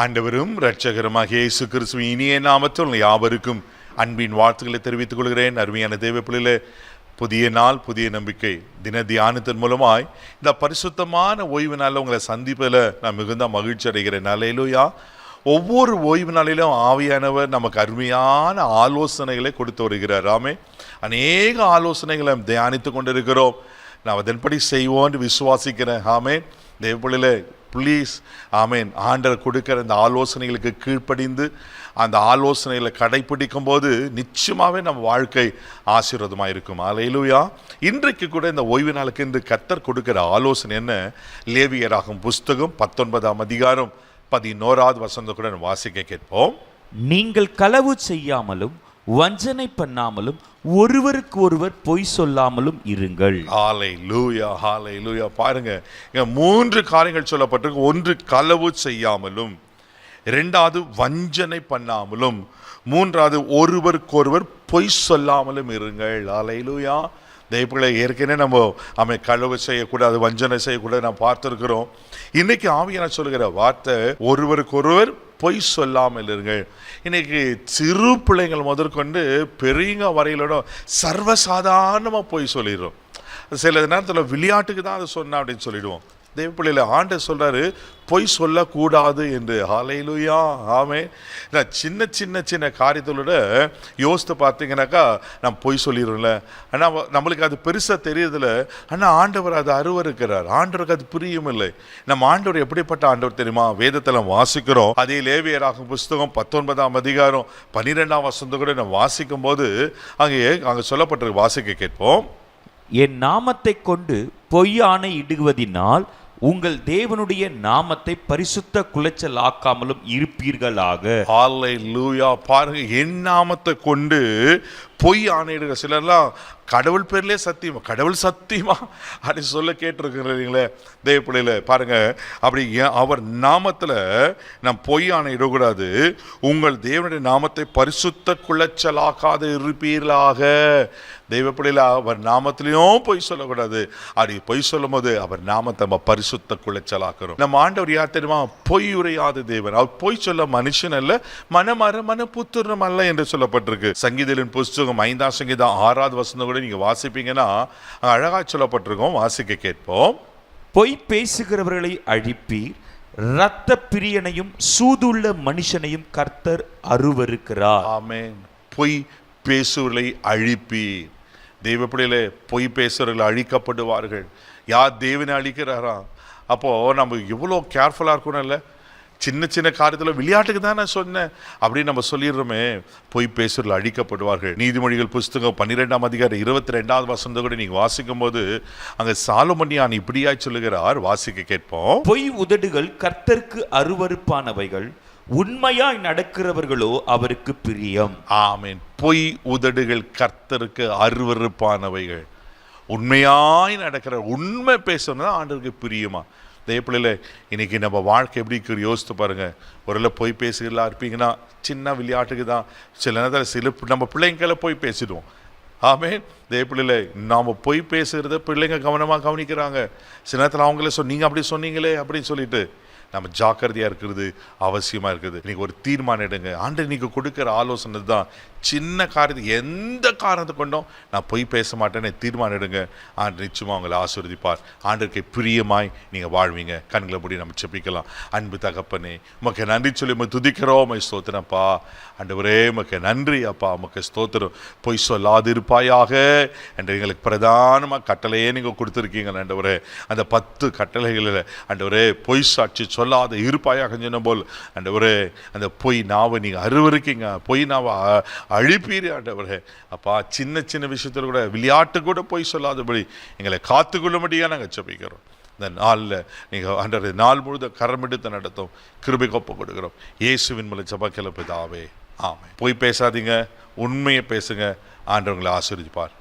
ஆண்டவரும் இரட்சகருமாகிய இயேசு கிறிஸ்துவின் இனிய நாமத்தில் யாவருக்கும் அன்பின் வாழ்த்துக்களை தெரிவித்துக் கொள்கிறேன். அருமையான தேவ பிள்ளைகளே, புதிய நாள் புதிய நம்பிக்கை தின தியானத்தின் மூலமாய் இந்த பரிசுத்தமான ஓய்வு நாளில் உங்களை சந்திப்பதில் நான் மிகுந்த மகிழ்ச்சி அடைகிறேன். அல்லேலூயா. ஒவ்வொரு ஓய்வு நாளிலும் ஆவியானவர் நமக்கு அருமையான ஆலோசனைகளை கொடுத்து வருகிறார். ஆமே, அநேக ஆலோசனைகளை தியானித்து கொண்டிருக்கிறோம். நான் அதன்படி செய்வோன்னு விசுவாசிக்கிறேன். ஆமே, தேவ பிள்ளைகளே, ப்ளீஸ் ஆமேன், ஆண்டவர் கொடுக்கிற அந்த ஆலோசனைகளுக்கு கீழ்ப்படிந்து அந்த ஆலோசனைகளை கடைப்பிடிக்கும் போது நிச்சயமாகவே நம்ம வாழ்க்கை ஆசீர்வாதமாக இருக்கும். அல்லேலூயா. இன்றைக்கு கூட இந்த ஓய்வு நாளுக்கு இந்த கர்த்தர் கொடுக்கிற ஆலோசனை என்ன? லேவியராகும் புஸ்தகம் 19ஆம் அதிகாரம் 11வது வசனத்தை கூட வாசிக்க கேட்போம். நீங்கள் களவு செய்யாமலும் வஞ்சனை பண்ணாமலும் ஒருவருக்கு ஒருவர் பொய் சொல்லாமலும் இருங்கள். ஹல்லேலூயா, ஹல்லேலூயா. பாருங்க, இங்க 3 காரியங்கள் சொல்லப்பட்டிருக்கு. ஒன்று, களவு செய்யாமலும், இரண்டாவது வஞ்சனை பண்ணாமலும், மூன்றாவது ஒருவருக்கொருவர் பொய் சொல்லாமலும் இருங்கள். ஹல்லேலூயா. தெய்வங்களை ஏற்கனவே நம்ம களவு செய்யக்கூடாது, வஞ்சனை செய்யக்கூடாது நாம் பார்த்துருக்கிறோம். இன்னைக்கு ஆவியானவர் சொல்லுகிற வார்த்தை ஒருவருக்கொருவர் பொய் சொல்லாமல் இருங்கள். இன்னைக்கு சிறு பிள்ளைங்கள் முதற்கொண்டு பெரியங்க வரையிலோட சர்வசாதாரணமாக பொய் சொல்லிடுறோம். சில நேரத்தில் விளையாட்டுக்கு தான் அதை சொன்னா அப்படின்னு சொல்லிடுவோம். தேவ பிள்ளையில ஆண்டவர் சொல்றாரு பொய் சொல்லக்கூடாது என்று. ஹல்லேலூயா. ஆமே. சின்ன சின்ன சின்ன காரியத்தோட யோசித்து பார்த்தீங்கன்னாக்கா நம்ம பொய் சொல்லிடுறோம்ல. ஆனால் நம்மளுக்கு அது பெருசாக தெரியுதுல. ஆனால் ஆண்டவர் அது அருவருக்கிறார். ஆண்டவருக்கு அது புரியும் இல்லை. நம்ம ஆண்டவர் எப்படிப்பட்ட ஆண்டவர் தெரியுமா? வேதத்தில் வாசிக்கிறோம். அதே லேவியராகும் புஸ்தகம் 19ஆம் அதிகாரம் 12ஆம் வசனத்தை கூட நம்ம வாசிக்கும் போது அங்கே சொல்லப்பட்டிருக்கு. வாசிக்க கேட்போம். என் நாமத்தை கொண்டு பொய்யானை இடுவதினால் உங்கள் தேவனுடைய நாமத்தை பரிசுத்த குலைச்சல் ஆக்காமலும் இருப்பீர்களாக. ஹல்லேலூயா. பாருங்க, என் நாமத்தை கொண்டு பொய் ஆணையிடுங்க. சிலர்லாம் கடவுள் பேர்லேயே சத்தியமா, கடவுள் சத்தியமா அப்படி சொல்ல கேட்டிருக்கிறீங்களே தேவ பிள்ளையில. பாருங்க, அப்படி அவர் நாமத்தில் நாம் பொய் ஆணையிடக்கூடாது. உங்கள் தேவனுடைய நாமத்தை பரிசுத்த குலைச்சலாக்காத இருப்பீர்களாக. தெய்வ பிள்ளையில அவர் நாமத்திலையும் பொய் சொல்லக்கூடாது. அப்படி பொய் சொல்லும் போது அவர் நாமத்தை நம்ம பரிசுத்த குலைச்சலாக்கிறோம். நம்ம ஆண்டவர் யார் தெரியுமா? பொய் உரையாத தேவன். அவர் பொய் சொல்ல மனுஷன் அல்ல, மன புத்திரம் அல்ல என்று சொல்லப்பட்டிருக்கு. சங்கீதத்தின் புஸ்தகம் 5ஆம் சங்கீதம் 6வது வசனம் கூட நீங்க வாசிப்பீங்கன்னா அழகா சொல்லப்பட்டிருக்கோம். வாசிக்க கேட்போம். பொய் பேசுகிறவர்களை அழிப்பீர், இரத்த பிரியனையும் சூதுள்ள மனுஷனையும் கர்த்தர் அருவருக்கிறார். ஆமென். பொய் பேசுவர்களை அழிப்பீர். தெய்வ பிள்ளைகளே, பொய் பேசுறவர்கள் அழிக்கப்படுவார்கள். யார் தேவனை அழிக்கிறாரா? அப்போ நம்ம எவ்வளோ கேர்ஃபுல்லாக இருக்கணும் இல்லை? சின்ன சின்ன காரியத்தில் விளையாட்டுக்கு தான் நான் சொன்னேன் அப்படின்னு நம்ம சொல்லிடுறோமே. பொய் பேசுறவர்கள் அழிக்கப்படுவார்கள். நீதிமொழிகள் புஸ்தகம் 12ஆம் அதிகாரம் 22வது வசனத்தை கூட நீங்க வாசிக்கும் போது அங்க சாலமோன் இப்படியாய் சொல்லுகிறார். வாசிக்க கேட்போம். பொய் உதடுகள் கர்த்தருக்கு அருவருப்பானவைகள், உண்மையாய் நடக்கிறவர்களோ அவருக்கு பிரியம். ஆமென். பொய் உதடுகள் கர்த்தருக்கு அருவருப்பானவைகள், உண்மையாய் நடக்கிற உண்மை பேசணும் ஆண்டவருக்கு பிரியமா. இதே பிள்ளைல இன்னைக்கு நம்ம வாழ்க்கை எப்படி யோசித்து பாருங்க. ஒரு பொய் பேசுகிறா இருப்பீங்கன்னா சின்ன விளையாட்டுக்கு தான். சில நேரத்தில் நம்ம பிள்ளைங்களை போய் பேசிடுவோம். ஆமென். இதே பிள்ளைல நாம் பொய் பேசுகிறத பிள்ளைங்க கவனமாக கவனிக்கிறாங்க. சில நேரத்தில் அவங்களே நீங்கள் அப்படி சொன்னீங்களே அப்படின்னு சொல்லிட்டு நம்ம ஜாக்கிரதையாக இருக்கிறது அவசியமாக இருக்குது. இன்னைக்கு ஒரு தீர்மானம் எடுங்க. ஆண்டவர் நீங்கள் கொடுக்குற ஆலோசனை தான். சின்ன காரியத்துக்கு எந்த காரணத்தை கொண்டும் நான் பொய் பேச மாட்டேன்னு தீர்மானம் எடுங்க. ஆண்டு நிச்சயமாக உங்களை ஆசீர்வதிப்பார். ஆண்டவருக்கு பிரியமாய் நீங்கள் வாழ்வீங்க. கண்களை மூடி நம்ம செபிக்கலாம். அன்பு தகப்பனே, உமக்கு நன்றி சொல்லி உமக்கு துதிக்கிறோம். உமக்கு ஸ்தோத்திரம்ப்பா. ஆண்டவரே, உமக்கு நன்றி அப்பா. உமக்கு ஸ்தோத்திரம். பொய் சொல்லாது இருப்பாயாக என்று எங்களுக்கு பிரதானமாக கட்டளையே நீங்கள் கொடுத்துருக்கீங்க ஆண்டவரே. அந்த 10 கட்டளைகளில் ஆண்டவரே பொய் சாட்சி சொல்லாத இருப்பாயாக சொன்ன போல் ஆண்டவரே அந்த பொய் நாவை நீங்கள் அருவருக்கீங்க. பொய் நாவை அழிப்பீர் ஆண்டவரே. அப்பா, சின்ன சின்ன விஷயத்தில் கூட விளையாட்டு கூட பொய் சொல்லாதபடி எங்களை காத்துக்கொள்ளும்படியாக நாங்கள் ஜெபிக்கிறோம். இந்த நாளில் நீங்கள் ஆண்டவரே நாள் முழுதும் கரமெடுத்து நடத்தும் கிருபை ஒப்பு கொடுக்கிறோம். இயேசுவின் மூலம் ஜெபக்கேல பிதாவே, ஆமென். பொய் பேசாதீங்க, உண்மையை பேசுங்க. ஆண்டவர்களை ஆசீர்வதிப்பார்.